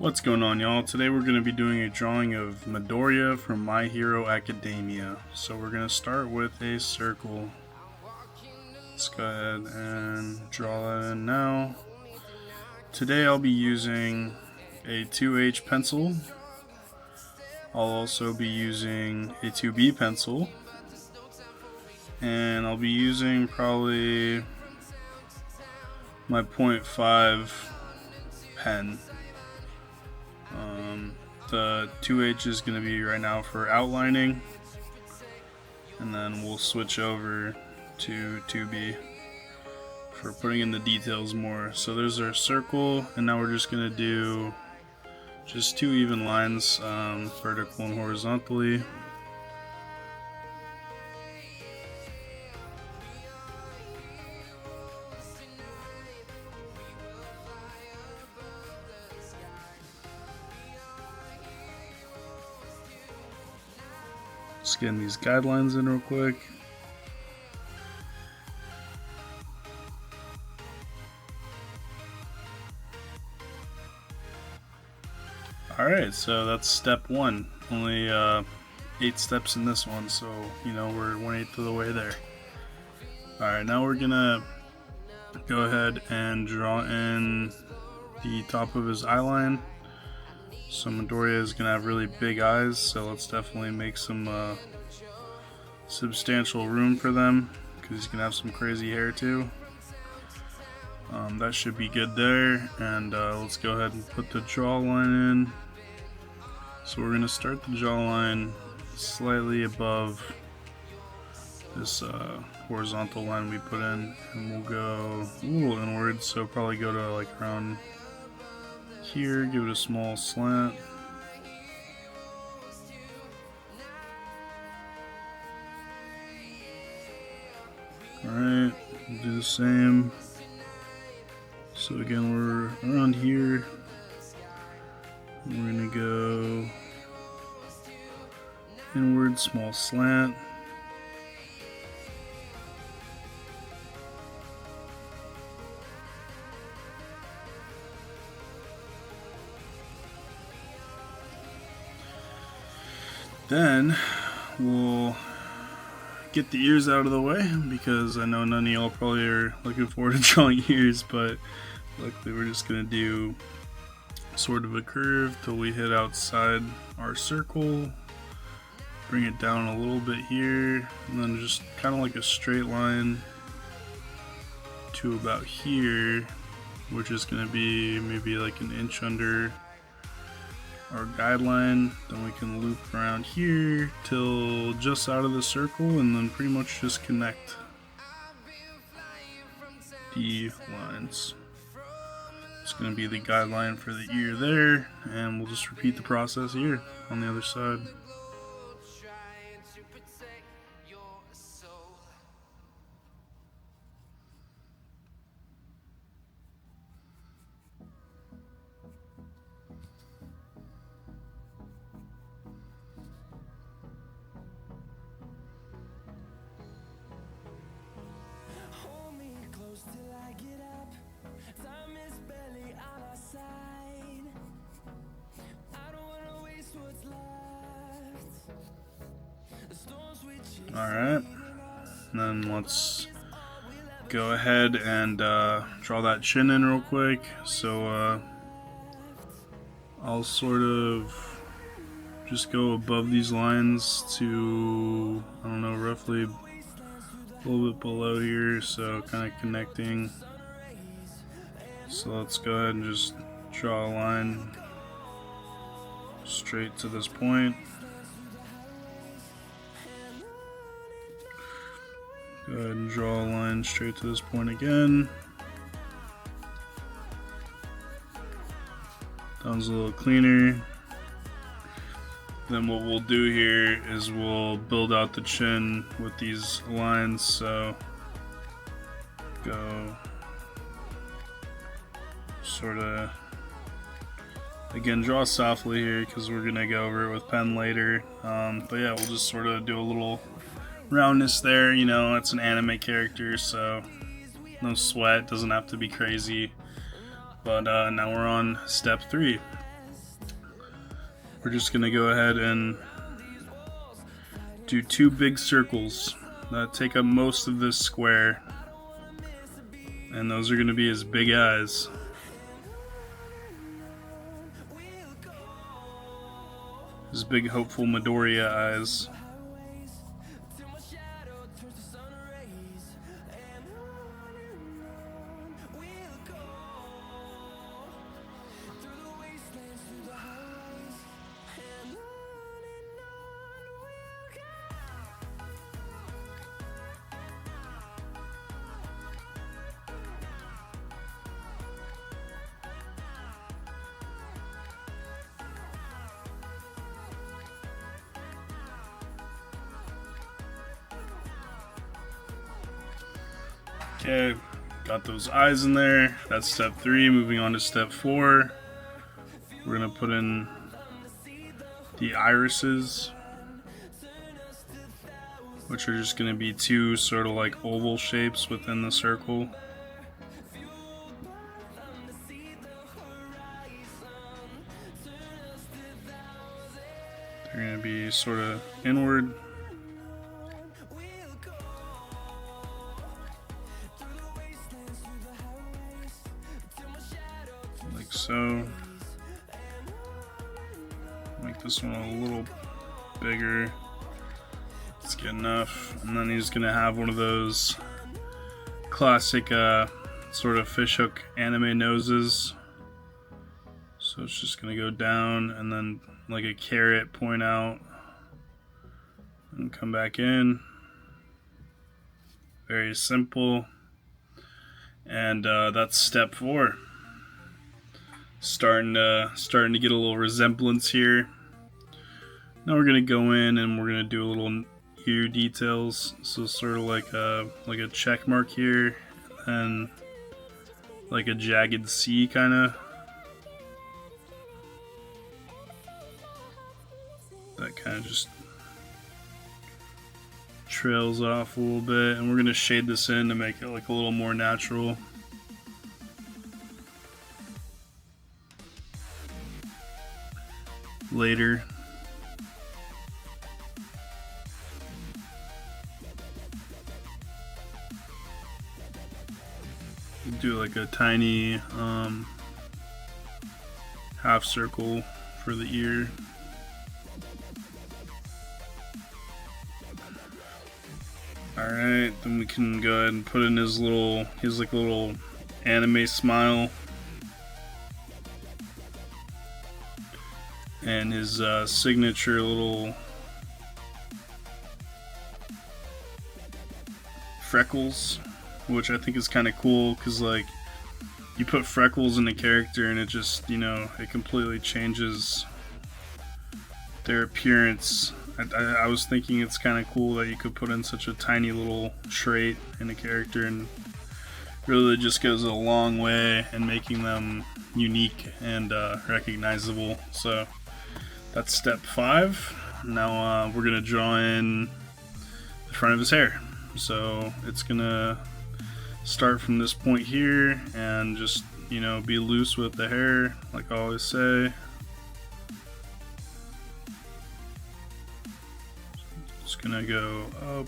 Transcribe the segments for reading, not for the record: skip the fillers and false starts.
What's going on, y'all? Today we're going to be doing a drawing of Midoriya from My Hero Academia. So we're going to start with a circle. Let's go ahead and draw that in now. Today I'll be using a 2H pencil. I'll also be using a 2B pencil. And I'll be using probably my 0.5 pen. The 2H is going to be right now for outlining, and then we'll switch over to 2B for putting in the details more. So there's our circle, and now we're just going to do just two even lines, vertical and horizontally. Just getting these guidelines in real quick. Alright, so that's step one. Only 8 steps in this one, so you know we're 1/8 of the way there. Alright, now we're gonna go ahead and draw in the top of his eye line. So Midoriya is gonna have really big eyes, so let's definitely make some substantial room for them, because he's gonna have some crazy hair too. That should be good there, and let's go ahead and put the jawline in. So we're gonna start the jawline slightly above this horizontal line we put in, and we'll go a little inward, so probably go to like around here, give it a small slant. Alright, we'll do the same. So again, we're around here. We're gonna go inward, small slant. Then we'll get the ears out of the way, because I know none of y'all probably are looking forward to drawing ears, but luckily we're just going to do sort of a curve till we hit outside our circle, bring it down a little bit here, and then just kind of like a straight line to about here, which is going to be maybe like an inch under our guideline. Then we can loop around here till just out of the circle, and then pretty much just connect the lines. It's going to be the guideline for the ear there, and we'll just repeat the process here on the other side. Alright, then let's go ahead and draw that chin in real quick. So I'll sort of just go above these lines to, I don't know, roughly a little bit below here, so kind of connecting. So let's go ahead and just draw a line straight to this point. Go ahead and draw a line straight to this point again. That one's a little cleaner. Then what we'll do here is we'll build out the chin with these lines. So go sort of, again, draw softly here because we're gonna go over it with pen later. But yeah, we'll just sort of do a little roundness there. You know, it's an anime character, so no sweat, doesn't have to be crazy. But now we're on step 3. we're just going to go ahead and do 2 big circles that take up most of this square, and those are going to be his big eyes. His big hopeful Midoriya eyes. Okay, got those eyes in there. That's step 3. Moving on to step 4. We're gonna put in the irises, which are just gonna be 2 sort of like oval shapes within the circle. They're gonna be sort of inward. Like so. Make this one a little bigger. It's good enough. And then he's gonna have one of those classic sort of fishhook anime noses. So it's just gonna go down and then like a carrot point out and come back in. Very simple. And that's step 4. Starting to get a little resemblance here. Now we're gonna go in and we're gonna do a little ear details. So sort of like a check mark here, and like a jagged C kind of. That kind of just trails off a little bit, and we're gonna shade this in to make it like a little more natural. Later. Do like a tiny half circle for the ear. Alright, then we can go ahead and put in his like little anime smile. And his signature little freckles, which I think is kind of cool, because like you put freckles in a character and it just, you know, it completely changes their appearance. I was thinking it's kind of cool that you could put in such a tiny little trait in a character, and really just goes a long way in making them unique and recognizable. So that's step 5. Now we're gonna draw in the front of his hair. So it's gonna start from this point here and just, you know, be loose with the hair, like I always say. It's gonna go up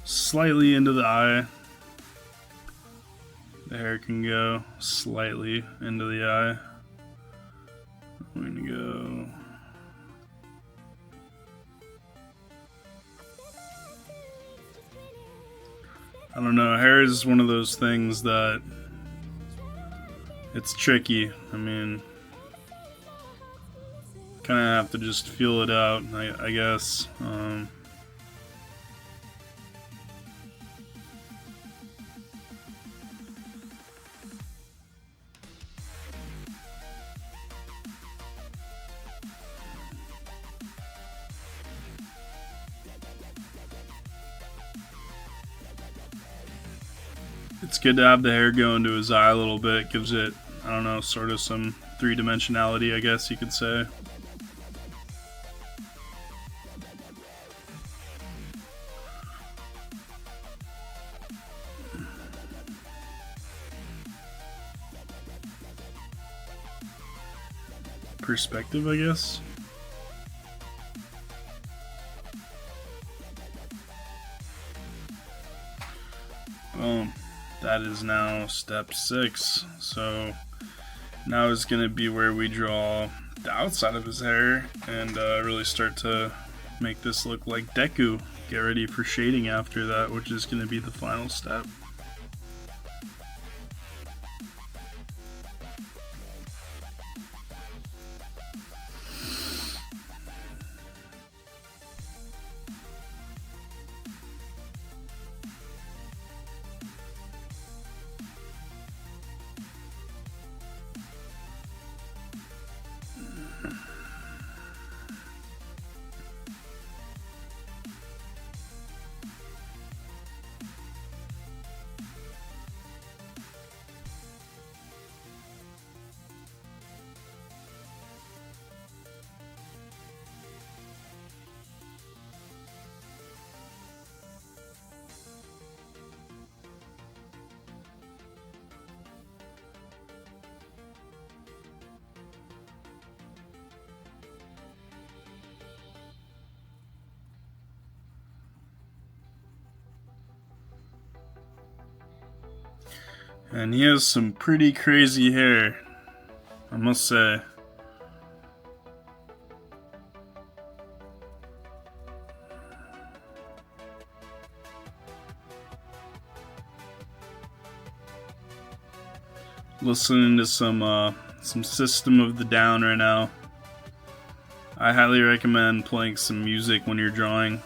slightly into the eye. The hair can go slightly into the eye. We're gonna go I don't know, hair is one of those things that it's tricky. I mean, kind of have to just feel it out, I guess. It's good to have the hair go into his eye a little bit. Gives it, I don't know, sort of some three-dimensionality, I guess you could say. perspective, I guess. Boom. That is now step 6. So now is going to be where we draw the outside of his hair and really start to make this look like Deku. Get ready for shading after that, which is going to be the final step. And he has some pretty crazy hair, I must say. Listening to some System of the Down right now. I highly recommend playing some music when you're drawing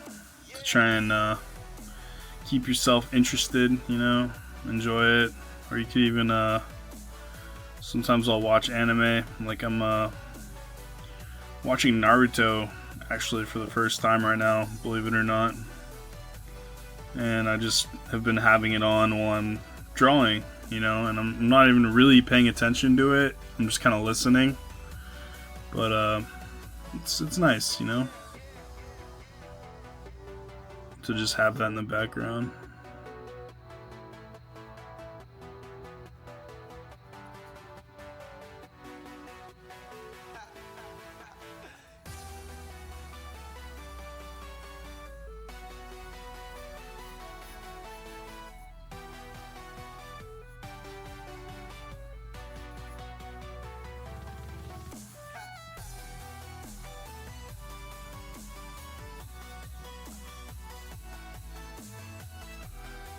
to try and keep yourself interested, you know, enjoy it. Or you could even, sometimes I'll watch anime, like I'm watching Naruto actually for the first time right now, believe it or not. And I just have been having it on while I'm drawing, you know, and I'm not even really paying attention to it. I'm just kind of listening. But it's nice, you know, to just have that in the background.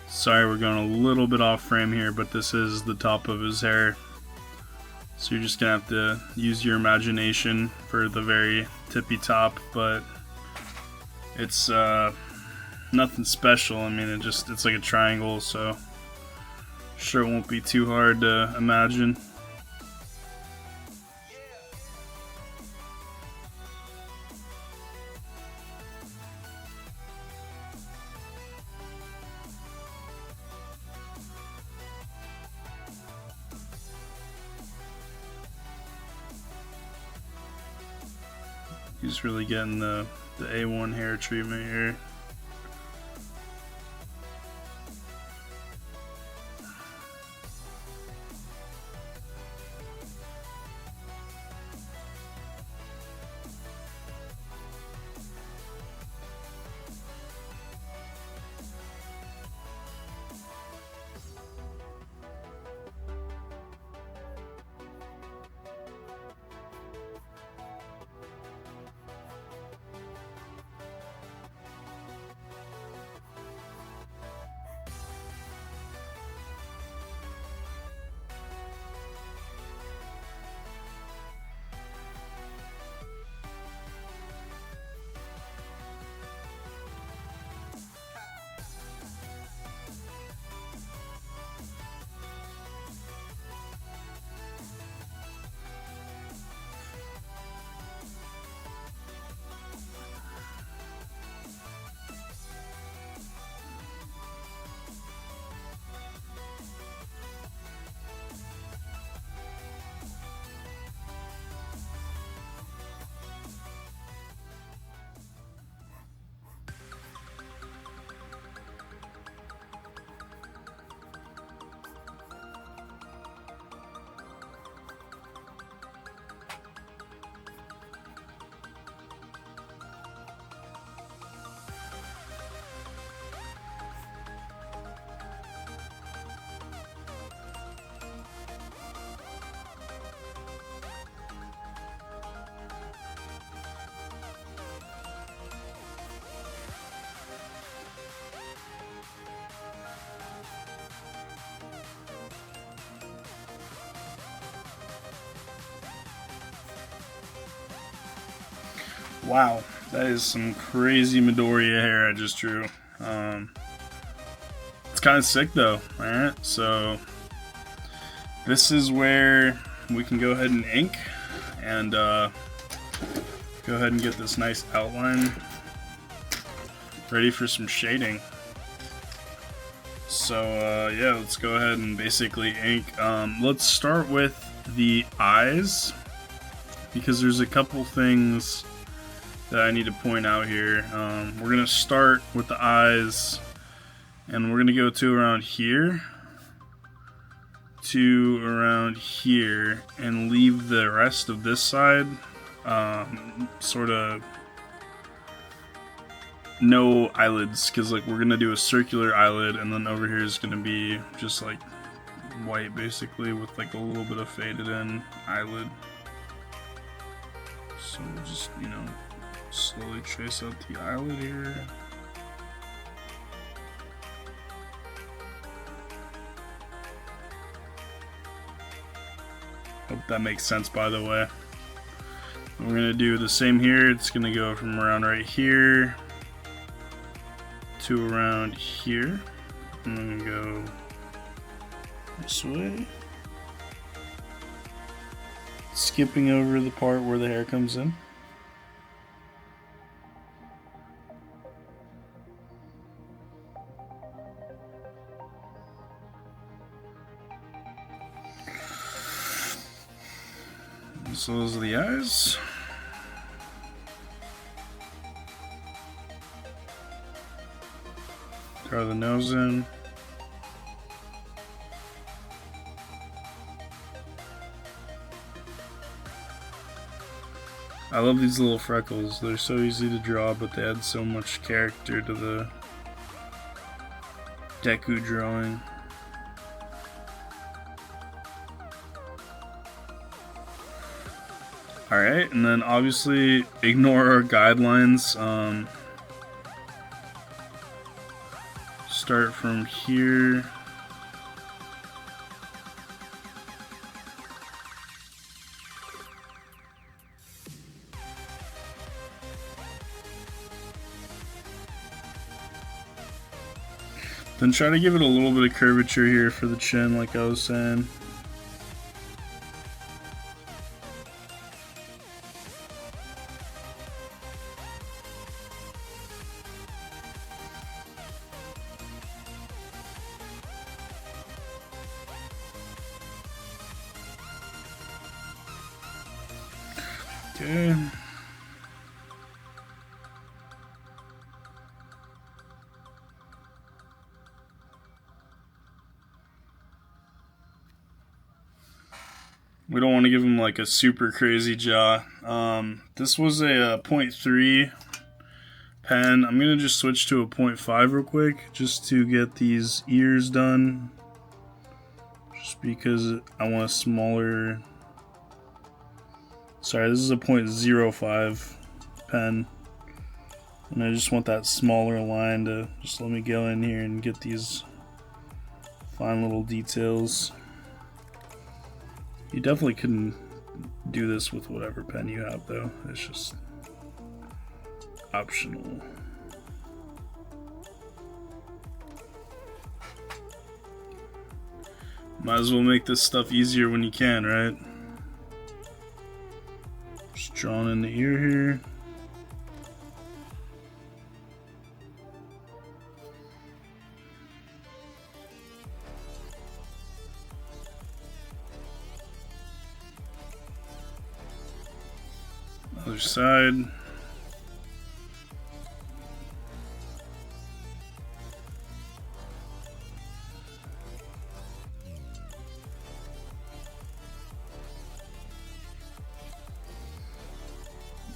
Sorry, we're going a little bit off frame here, but this is the top of his hair. So you're just going to have to use your imagination for the very tippy top, but it's nothing special. I mean, it's like a triangle, so sure it won't be too hard to imagine. He's really getting the A1 hair treatment here. Wow, that is some crazy Midoriya hair I just drew. It's kind of sick though. Alright, so this is where we can go ahead and ink and go ahead and get this nice outline ready for some shading. So yeah, let's go ahead and basically ink. Let's start with the eyes, because there's a couple things that I need to point out here. We're gonna start with the eyes, and we're gonna go to around here to around here and leave the rest of this side sort of no eyelids, because like we're gonna do a circular eyelid, and then over here is gonna be just like white basically with like a little bit of faded in eyelid. So we'll just, you know, slowly trace out the eyelid here. Hope that makes sense, by the way. We're gonna do the same here. It's gonna go from around right here to around here. I'm gonna go this way, skipping over the part where the hair comes in. So those are the eyes. Draw the nose in. I love these little freckles. They're so easy to draw, but they add so much character to the Deku drawing. Alright, and then obviously ignore our guidelines. Start from here. Then try to give it a little bit of curvature here for the chin, like I was saying. Okay. We don't want to give him like a super crazy jaw. This was a 0.3 pen. I'm going to just switch to a 0.5 real quick just to get these ears done. Just because I want a smaller... Sorry, this is a 0.05 pen. And I just want that smaller line to just let me go in here and get these fine little details. You definitely can do this with whatever pen you have though. It's just optional. Might as well make this stuff easier when you can, right? Just drawing in the ear here. Other side.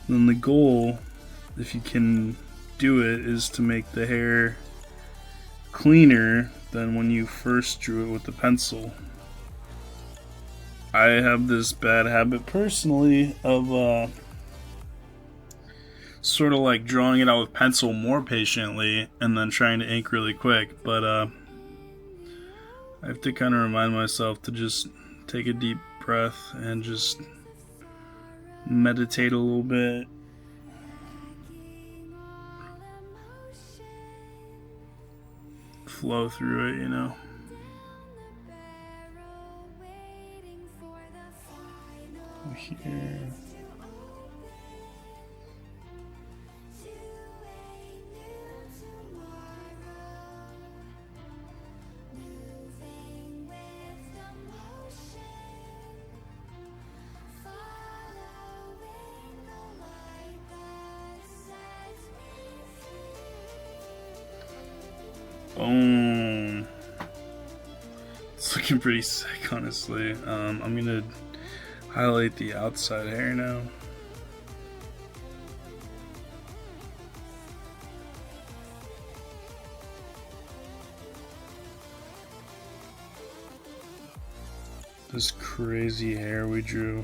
Then the goal, if you can do it, is to make the hair cleaner than when you first drew it with the pencil. I have this bad habit personally of sort of like drawing it out with pencil more patiently and then trying to ink really quick, but I have to kind of remind myself to just take a deep breath and just meditate a little bit flow through it, you know. Here. Boom. It's looking pretty sick, honestly. I'm gonna highlight the outside hair now. This crazy hair we drew.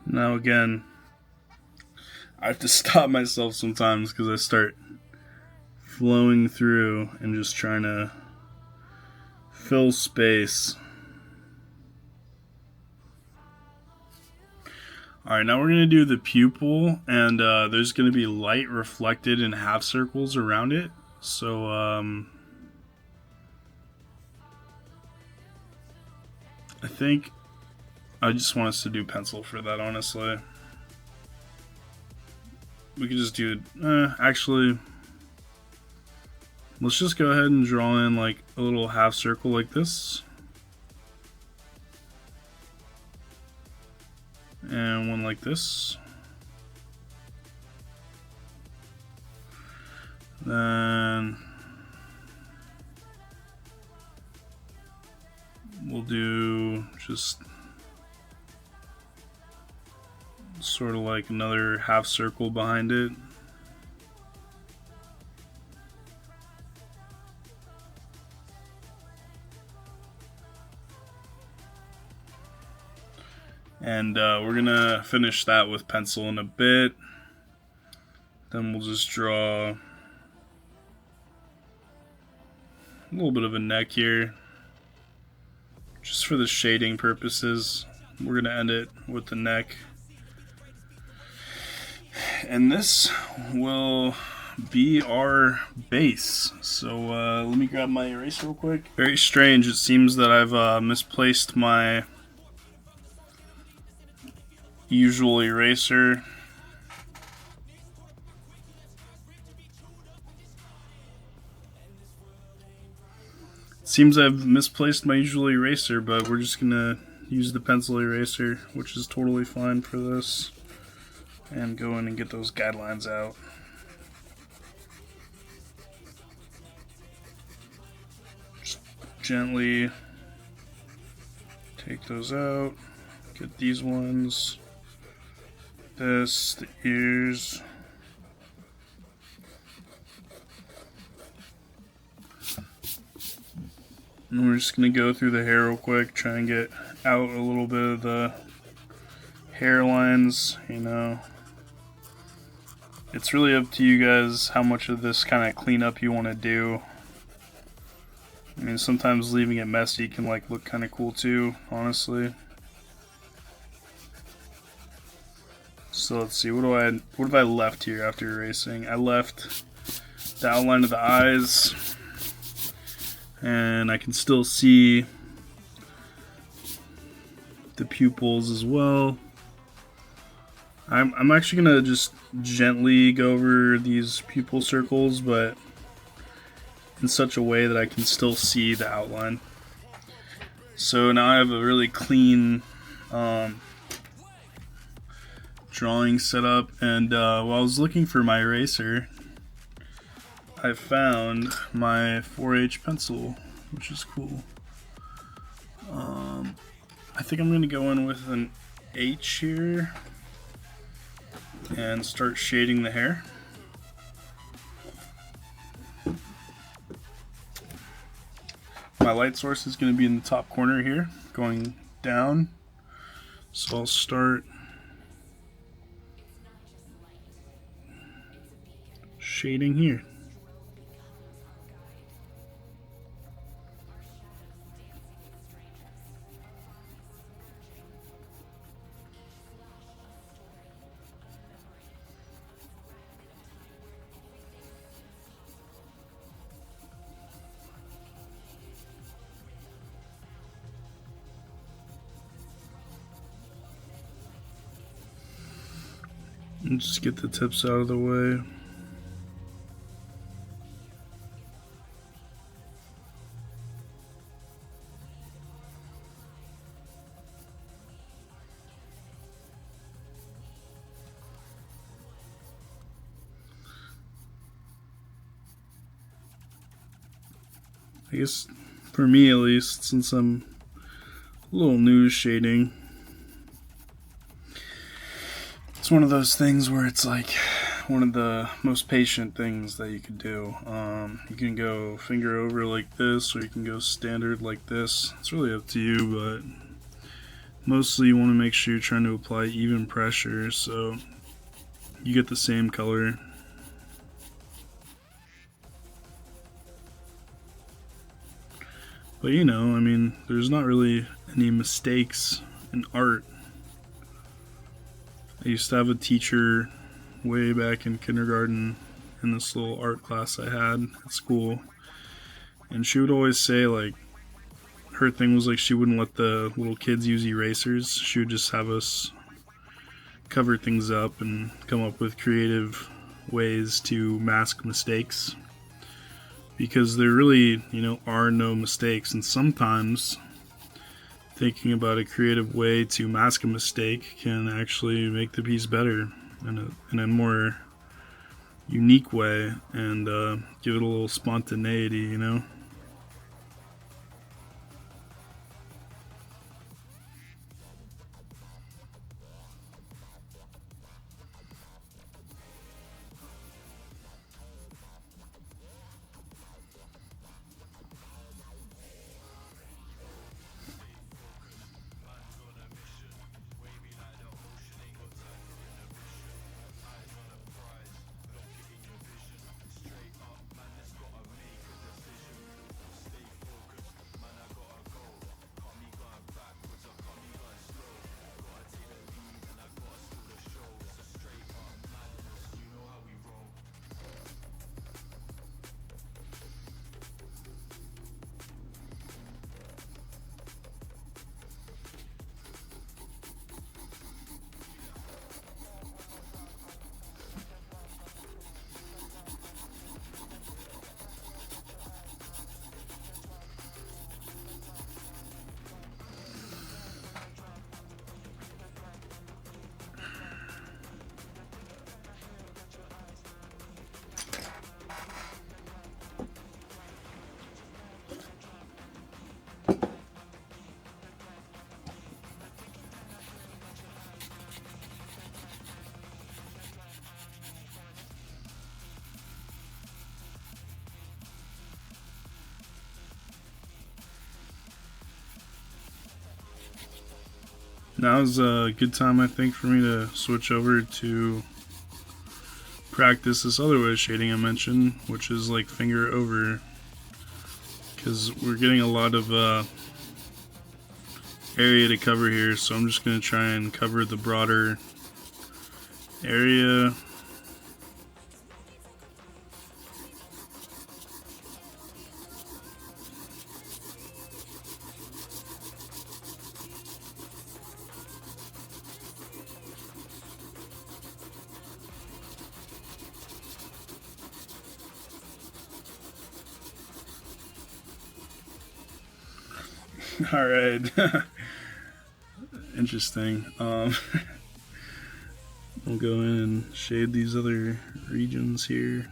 Now again, I have to stop myself sometimes because I start flowing through and just trying to fill space. Alright, now we're going to do the pupil, and there's going to be light reflected in half circles around it. So, I think I just want us to do pencil for that, honestly. We could just do it. Actually, let's just go ahead and draw in like a little half circle like this. And one like this. Then we'll do just sort of like another half circle behind it. And we're gonna finish that with pencil in a bit. Then we'll just draw a little bit of a neck here, just for the shading purposes. We're gonna end it with the neck. And this will be our base. So let me grab my eraser real quick. Very strange, it seems that I've misplaced my usual eraser. Seems I've misplaced my usual eraser, but we're just gonna use the pencil eraser, which is totally fine for this, and go in and get those guidelines out. gently take those out. Get these ones. This, the ears. And we're just gonna go through the hair real quick, try and get out a little bit of the hairlines, you know. It's really up to you guys how much of this kind of cleanup you want to do. I mean, sometimes leaving it messy can like look kind of cool too, honestly. So let's see, what have I left here after erasing? I left the outline of the eyes, and I can still see the pupils as well. I'm actually gonna just gently go over these pupil circles, but in such a way that I can still see the outline. So now I have a really clean drawing set up, and while I was looking for my eraser, I found my 4H pencil, which is cool. I think I'm gonna go in with an H here and start shading the hair. My light source is going to be in the top corner here, going down. So I'll start shading here. And just get the tips out of the way. I guess for me at least, since I'm a little new shading, it's one of those things where it's like one of the most patient things that you could do. You can go finger over like this, or you can go standard like this. It's really up to you, but mostly you want to make sure you're trying to apply even pressure so you get the same color. But you know, I mean, there's not really any mistakes in art. I used to have a teacher way back in kindergarten in this little art class I had at school, and she would always say, like, her thing was like she wouldn't let the little kids use erasers. She would just have us cover things up and come up with creative ways to mask mistakes, because there really, you know, are no mistakes. And sometimes thinking about a creative way to mask a mistake can actually make the piece better in a more unique way, and give it a little spontaneity, you know? Now's a good time, I think, for me to switch over to practice this other way of shading I mentioned, which is like finger over, because we're getting a lot of area to cover here, so I'm just going to try and cover the broader area. All right. Interesting. I'll go in and shade these other regions here.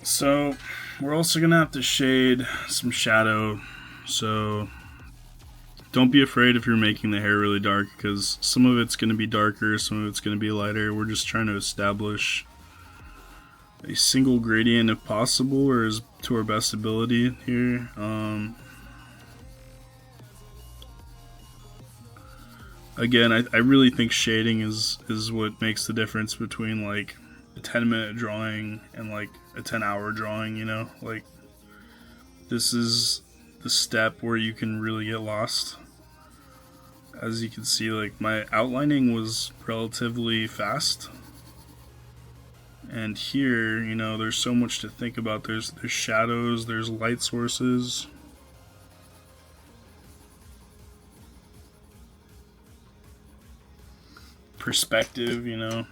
So we're also gonna have to shade some shadow, so don't be afraid if you're making the hair really dark, because some of it's gonna be darker, some of it's gonna be lighter. We're just trying to establish a single gradient if possible, or as to our best ability here. Again, I really think shading is what makes the difference between like a 10-minute drawing and like a 10-hour drawing, you know? Like, this is the step where you can really get lost. As you can see, like, my outlining was relatively fast. And here, you know, there's so much to think about. There's shadows, there's light sources. Perspective, you know.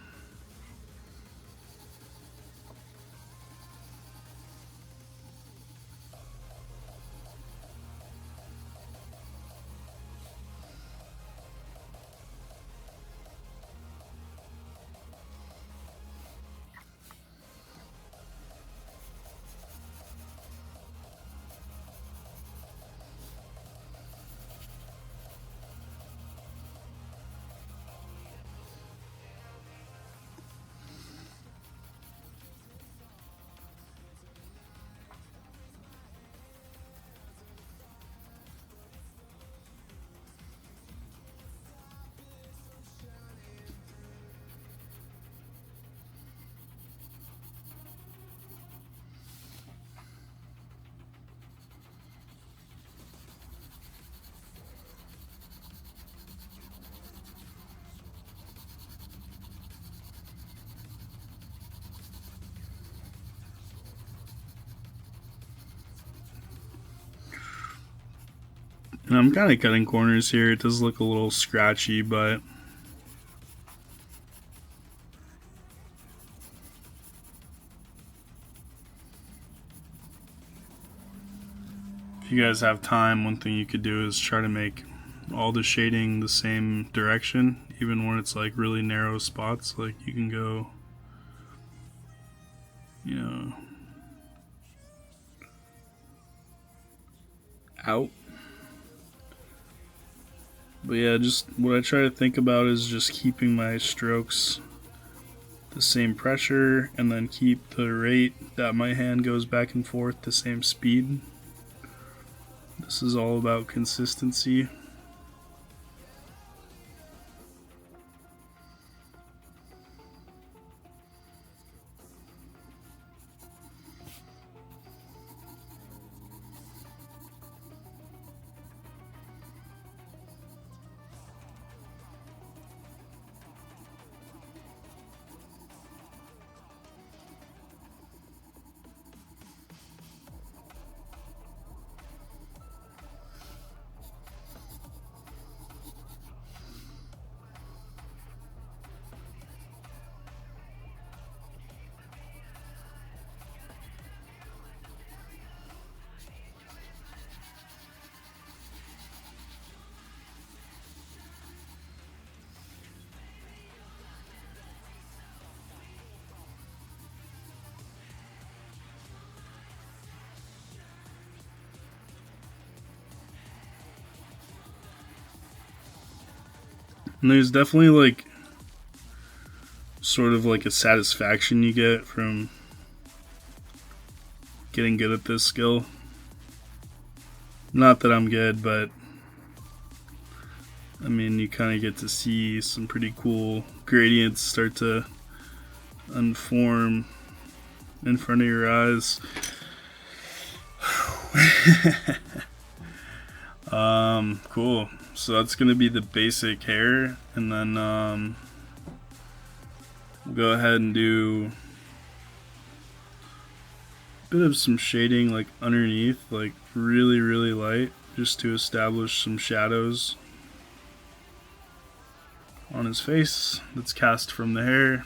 And I'm kind of cutting corners here. It does look a little scratchy, but if you guys have time, one thing you could do is try to make all the shading the same direction, even when it's like really narrow spots. Like, you can go, you know, out. But yeah, just what I try to think about is just keeping my strokes the same pressure, and then keep the rate that my hand goes back and forth the same speed. This is all about consistency. And there's definitely like sort of like a satisfaction you get from getting good at this skill. Not that I'm good, but I mean, you kind of get to see some pretty cool gradients start to unform in front of your eyes. Cool. So that's gonna be the basic hair, and then we'll go ahead and do a bit of some shading like underneath, like really, really light, just to establish some shadows on his face that's cast from the hair.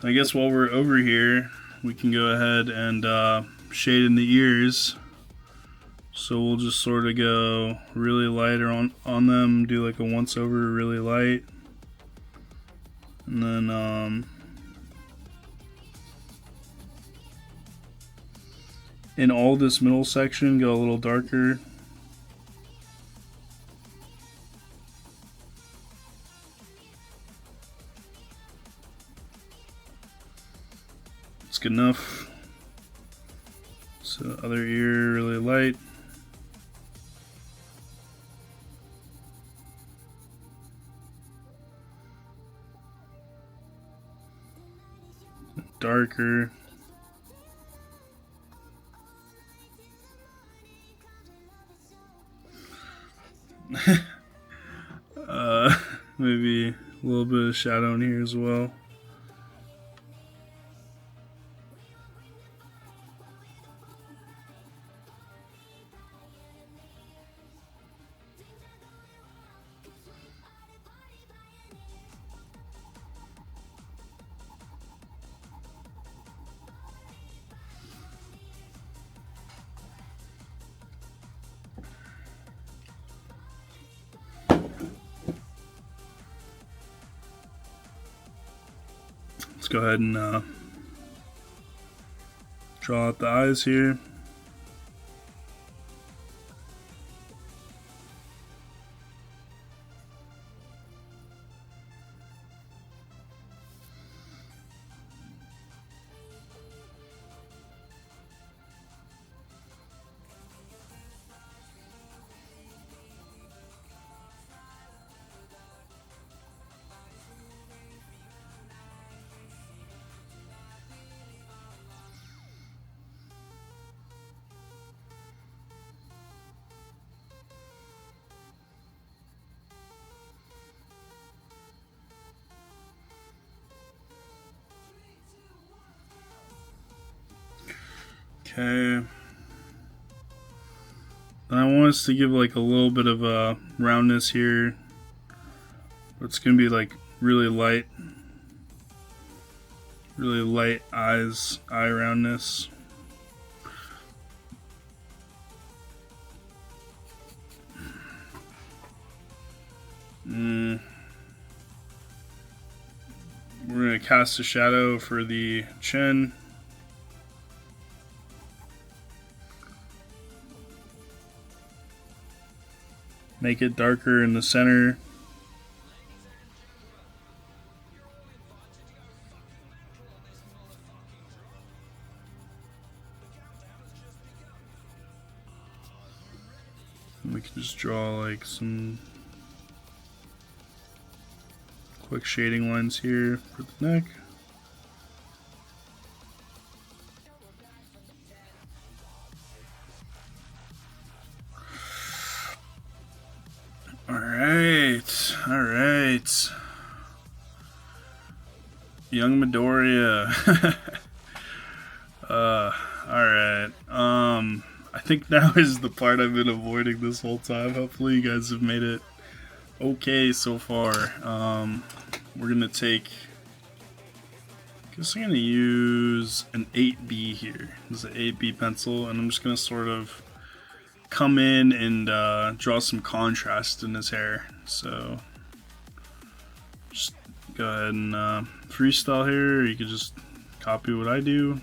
I guess while we're over here, we can go ahead and shade in the ears. So we'll just sort of go really light on them, do like a once over really light. And then in all this middle section, go a little darker. It's good enough. So other ear really light. Darker. Maybe a little bit of shadow in here as well. Let's go ahead and draw out the eyes here. Okay. And I want us to give like a little bit of a roundness here. It's gonna be like really light eye roundness. We're gonna cast a shadow for the chin. Make it darker in the center. And we can just draw like some quick shading lines here for the neck. Alright. right. Young Midoriya. Alright. I think now is the part I've been avoiding this whole time. Hopefully you guys have made it okay so far. We're gonna take... I guess I'm gonna use an 8B here. This is an 8B pencil, and I'm just gonna sort of come in and draw some contrast in his hair. So just go ahead and freestyle here. You could just copy what I do.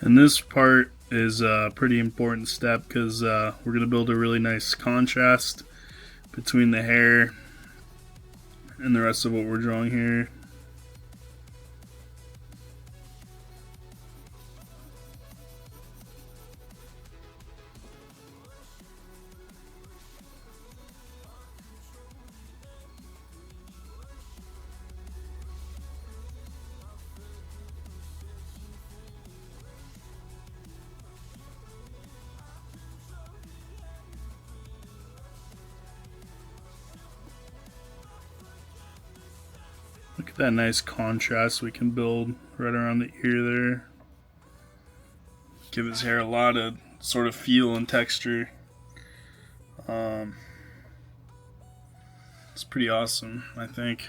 And this part is a pretty important step because we're going to build a really nice contrast between the hair and the rest of what we're drawing here. Look at that nice contrast we can build right around the ear there. Give his hair a lot of sort of feel and texture. It's pretty awesome, I think.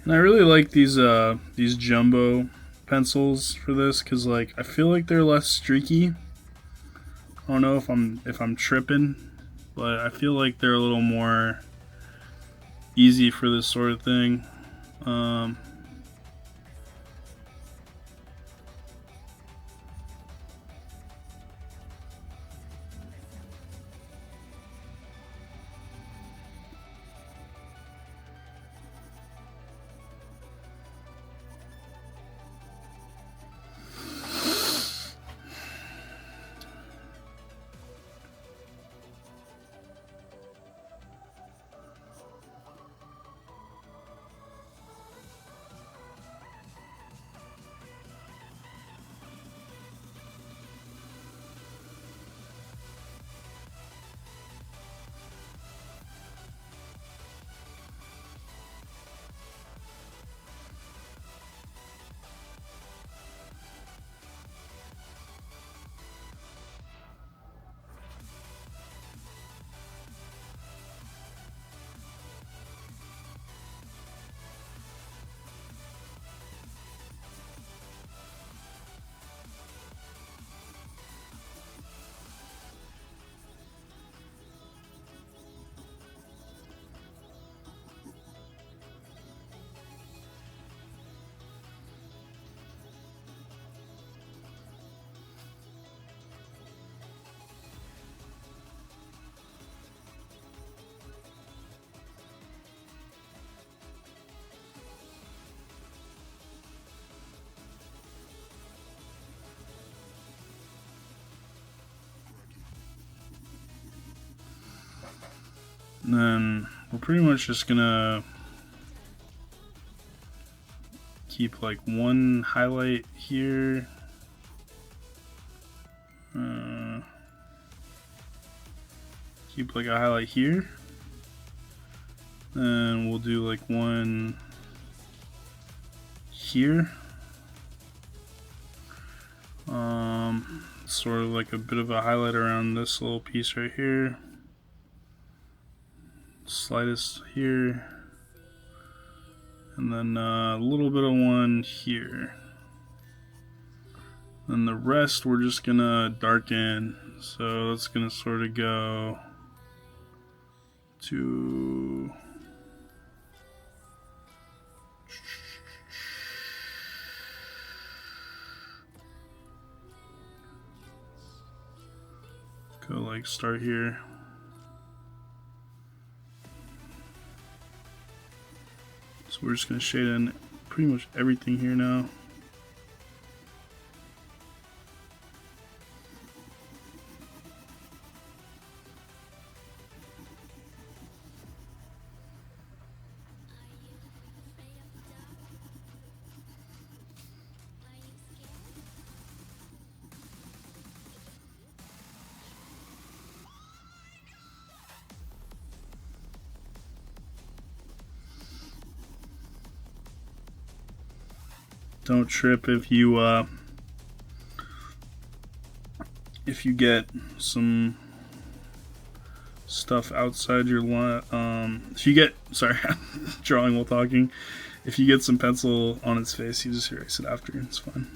And I really like these jumbo pencils for this because like I feel like they're less streaky. I don't know if I'm tripping, but I feel like they're a little more easy for this sort of thing. And then we're pretty much just gonna keep like one highlight here. Keep like a highlight here. And we'll do like one here. Sort of like a bit of a highlight around this little piece right here. Slightest here. And then a little bit of one here. And the rest we're just gonna darken. So that's gonna sort of go to go like start here. So we're just gonna shade in pretty much everything here now. Don't trip if you get some stuff outside your line. If you get, sorry, drawing while talking. If you get some pencil on its face, you just erase it after. It's fine.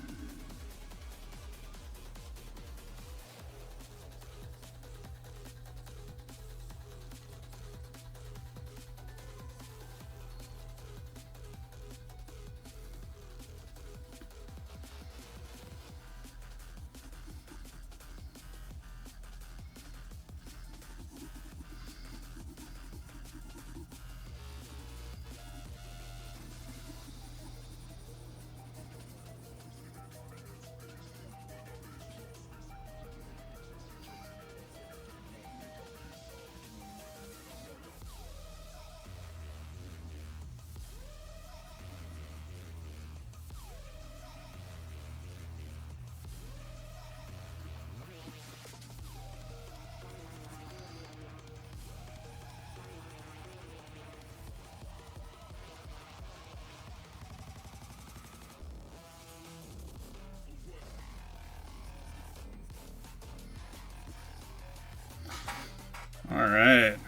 Alright,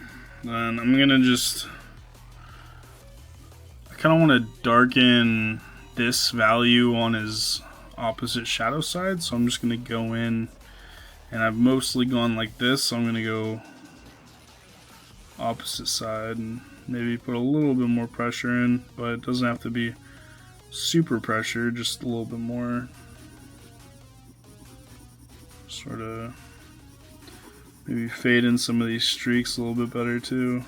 then I'm gonna just, I kind of want to darken this value on his opposite shadow side, so I'm just gonna go in, and I've mostly gone like this, so I'm gonna go opposite side and maybe put a little bit more pressure in, but it doesn't have to be super pressure, just a little bit more. Sort of maybe fade in some of these streaks a little bit better too.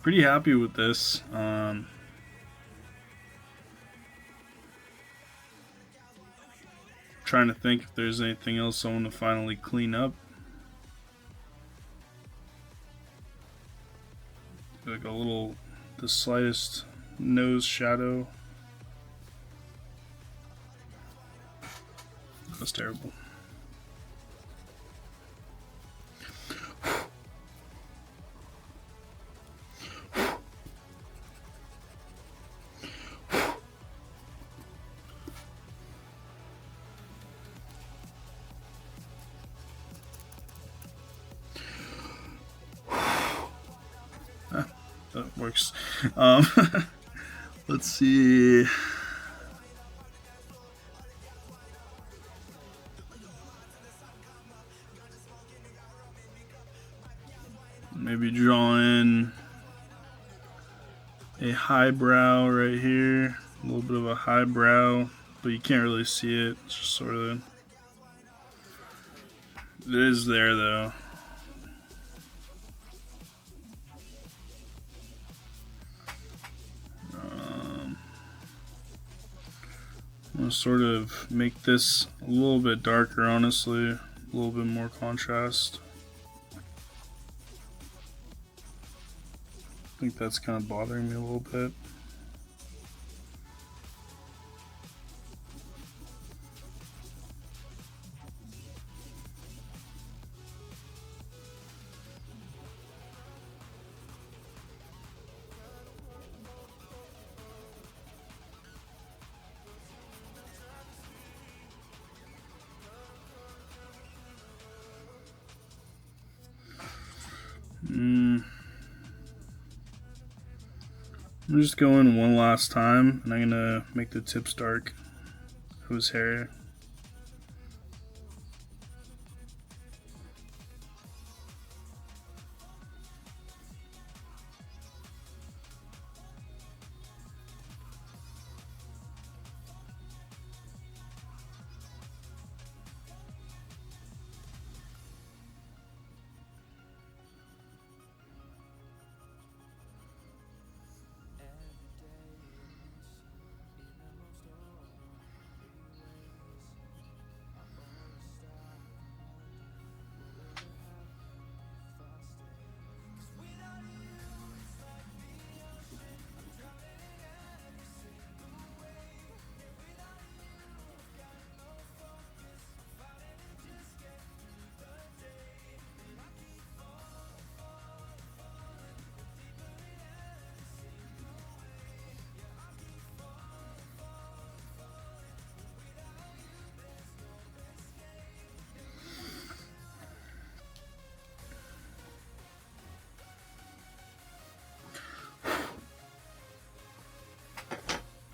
pretty happy with this. Trying to think if there's anything else I want to finally clean up. Like the slightest nose shadow. That's terrible. That works. Let's see. Maybe draw in a highbrow right here. A little bit of a highbrow, but you can't really see it. It's just sort of. It is there though. I'm gonna sort of make this a little bit darker, honestly. A little bit more contrast. I think that's kind of bothering me a little bit. I'm just going one last time, and I'm gonna make the tips dark of his hair.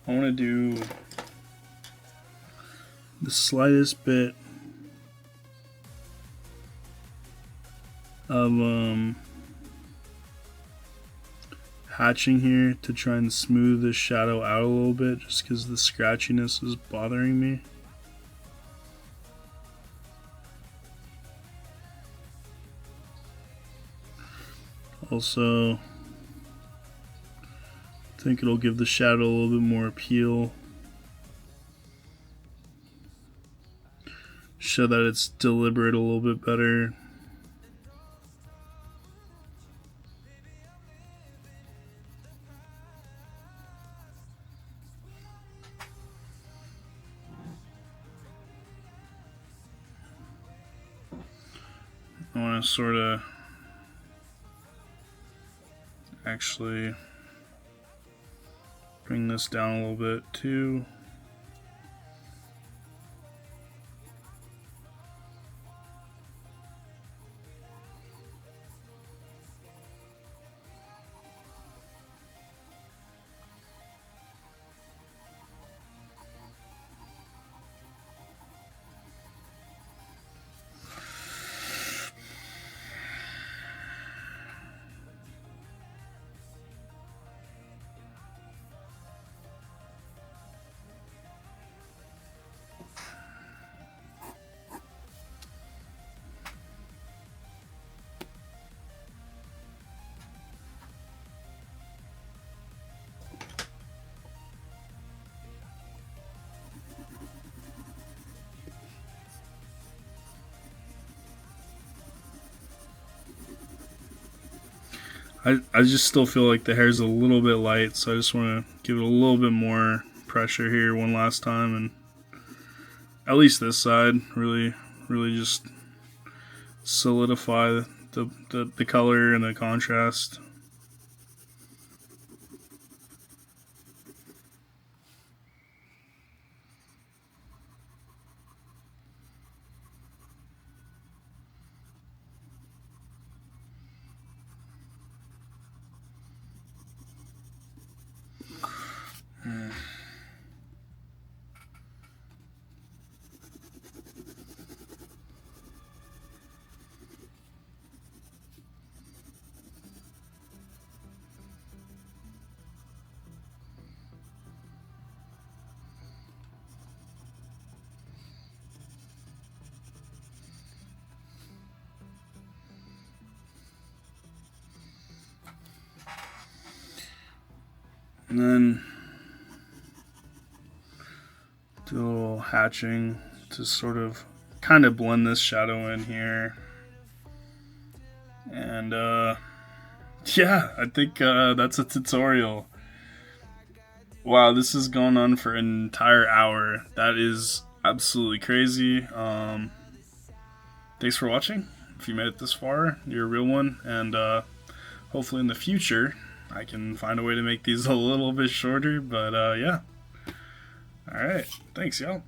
I want to do the slightest bit of hatching here to try and smooth this shadow out a little bit, just because the scratchiness is bothering me. Also, I think it'll give the shadow a little bit more appeal. Show that it's deliberate a little bit better. I want to sort of actually bring this down a little bit too. I just still feel like the hair's a little bit light, so I just want to give it a little bit more pressure here one last time, and at least this side really just solidify the color and the contrast. And then do a little hatching to sort of kind of blend this shadow in here. And yeah, I think that's a tutorial. Wow, this has gone on for an entire hour. That is absolutely crazy. Thanks for watching. If you made it this far, you're a real one. And hopefully in the future, I can find a way to make these a little bit shorter. But yeah. Alright. Thanks, y'all.